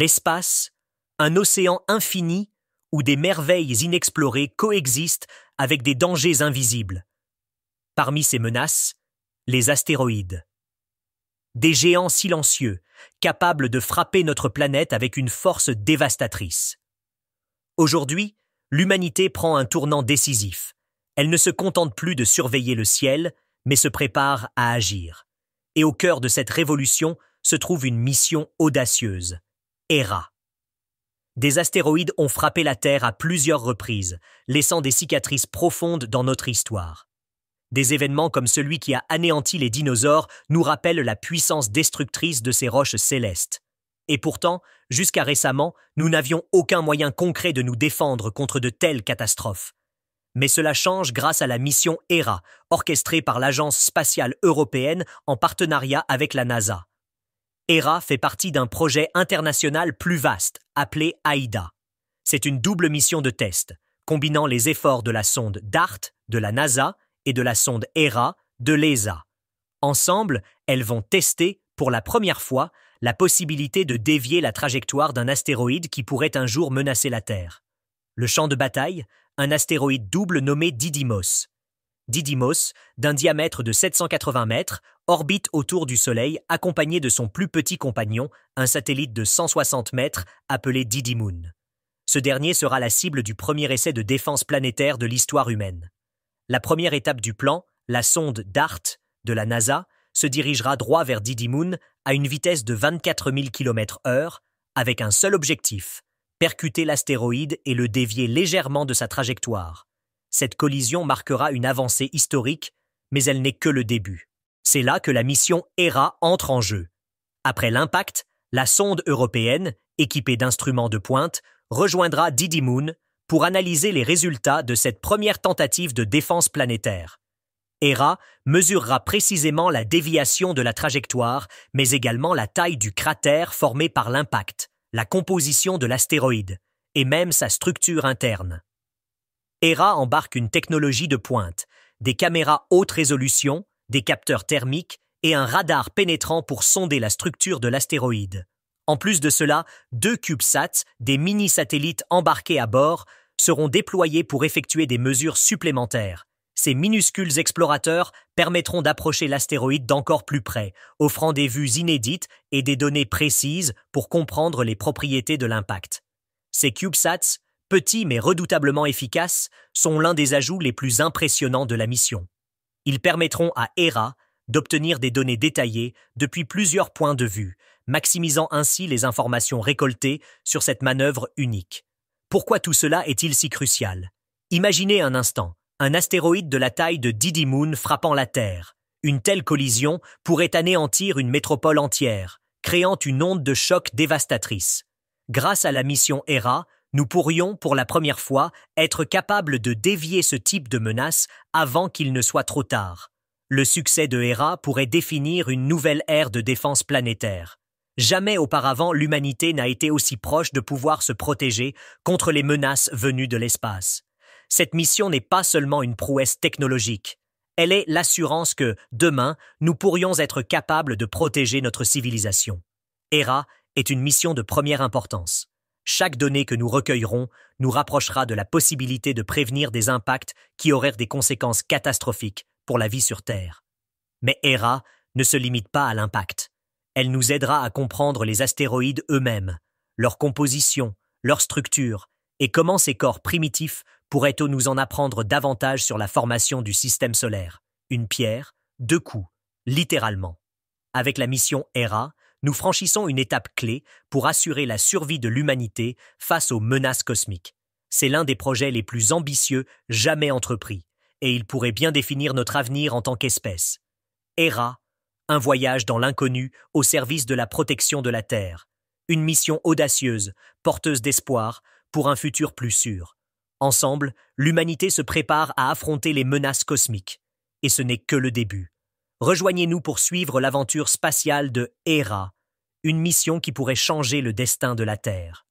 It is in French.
L'espace, un océan infini où des merveilles inexplorées coexistent avec des dangers invisibles. Parmi ces menaces, les astéroïdes. Des géants silencieux, capables de frapper notre planète avec une force dévastatrice. Aujourd'hui, l'humanité prend un tournant décisif. Elle ne se contente plus de surveiller le ciel, mais se prépare à agir. Et au cœur de cette révolution se trouve une mission audacieuse, Hera. Des astéroïdes ont frappé la Terre à plusieurs reprises, laissant des cicatrices profondes dans notre histoire. Des événements comme celui qui a anéanti les dinosaures nous rappellent la puissance destructrice de ces roches célestes. Et pourtant, jusqu'à récemment, nous n'avions aucun moyen concret de nous défendre contre de telles catastrophes. Mais cela change grâce à la mission Hera, orchestrée par l'Agence spatiale européenne en partenariat avec la NASA. Hera fait partie d'un projet international plus vaste, appelé AIDA. C'est une double mission de test, combinant les efforts de la sonde DART de la NASA et de la sonde Hera de l'ESA. Ensemble, elles vont tester, pour la première fois, la possibilité de dévier la trajectoire d'un astéroïde qui pourrait un jour menacer la Terre. Le champ de bataille, un astéroïde double nommé Didymos. Didymos, d'un diamètre de 780 mètres, orbite autour du Soleil accompagné de son plus petit compagnon, un satellite de 160 mètres appelé Didymoon. Ce dernier sera la cible du premier essai de défense planétaire de l'histoire humaine. La première étape du plan, la sonde DART de la NASA, se dirigera droit vers Didymoon à une vitesse de 24 000 km/h avec un seul objectif, percuter l'astéroïde et le dévier légèrement de sa trajectoire. Cette collision marquera une avancée historique, mais elle n'est que le début. C'est là que la mission Hera entre en jeu. Après l'impact, la sonde européenne, équipée d'instruments de pointe, rejoindra Didymoon pour analyser les résultats de cette première tentative de défense planétaire. Hera mesurera précisément la déviation de la trajectoire, mais également la taille du cratère formé par l'impact, la composition de l'astéroïde, et même sa structure interne. Hera embarque une technologie de pointe, des caméras haute résolution, des capteurs thermiques et un radar pénétrant pour sonder la structure de l'astéroïde. En plus de cela, 2 CubeSats, des mini-satellites embarqués à bord, seront déployés pour effectuer des mesures supplémentaires. Ces minuscules explorateurs permettront d'approcher l'astéroïde d'encore plus près, offrant des vues inédites et des données précises pour comprendre les propriétés de l'impact. Ces CubeSats, petits mais redoutablement efficaces, sont l'un des ajouts les plus impressionnants de la mission. Ils permettront à Hera d'obtenir des données détaillées depuis plusieurs points de vue, maximisant ainsi les informations récoltées sur cette manœuvre unique. Pourquoi tout cela est-il si crucial? Imaginez un instant, un astéroïde de la taille de Didymoon frappant la Terre. Une telle collision pourrait anéantir une métropole entière, créant une onde de choc dévastatrice. Grâce à la mission Hera, nous pourrions, pour la première fois, être capables de dévier ce type de menace avant qu'il ne soit trop tard. Le succès de Hera pourrait définir une nouvelle ère de défense planétaire. Jamais auparavant l'humanité n'a été aussi proche de pouvoir se protéger contre les menaces venues de l'espace. Cette mission n'est pas seulement une prouesse technologique. Elle est l'assurance que, demain, nous pourrions être capables de protéger notre civilisation. Hera est une mission de première importance. Chaque donnée que nous recueillerons nous rapprochera de la possibilité de prévenir des impacts qui auraient des conséquences catastrophiques pour la vie sur Terre. Mais Hera ne se limite pas à l'impact. Elle nous aidera à comprendre les astéroïdes eux-mêmes, leur composition, leur structure, et comment ces corps primitifs pourrait-on nous en apprendre davantage sur la formation du système solaire? Une pierre, 2 coups, littéralement. Avec la mission Hera, nous franchissons une étape clé pour assurer la survie de l'humanité face aux menaces cosmiques. C'est l'un des projets les plus ambitieux jamais entrepris, et il pourrait bien définir notre avenir en tant qu'espèce. Hera, un voyage dans l'inconnu au service de la protection de la Terre. Une mission audacieuse, porteuse d'espoir, pour un futur plus sûr. Ensemble, l'humanité se prépare à affronter les menaces cosmiques. Et ce n'est que le début. Rejoignez-nous pour suivre l'aventure spatiale de Hera, une mission qui pourrait changer le destin de la Terre.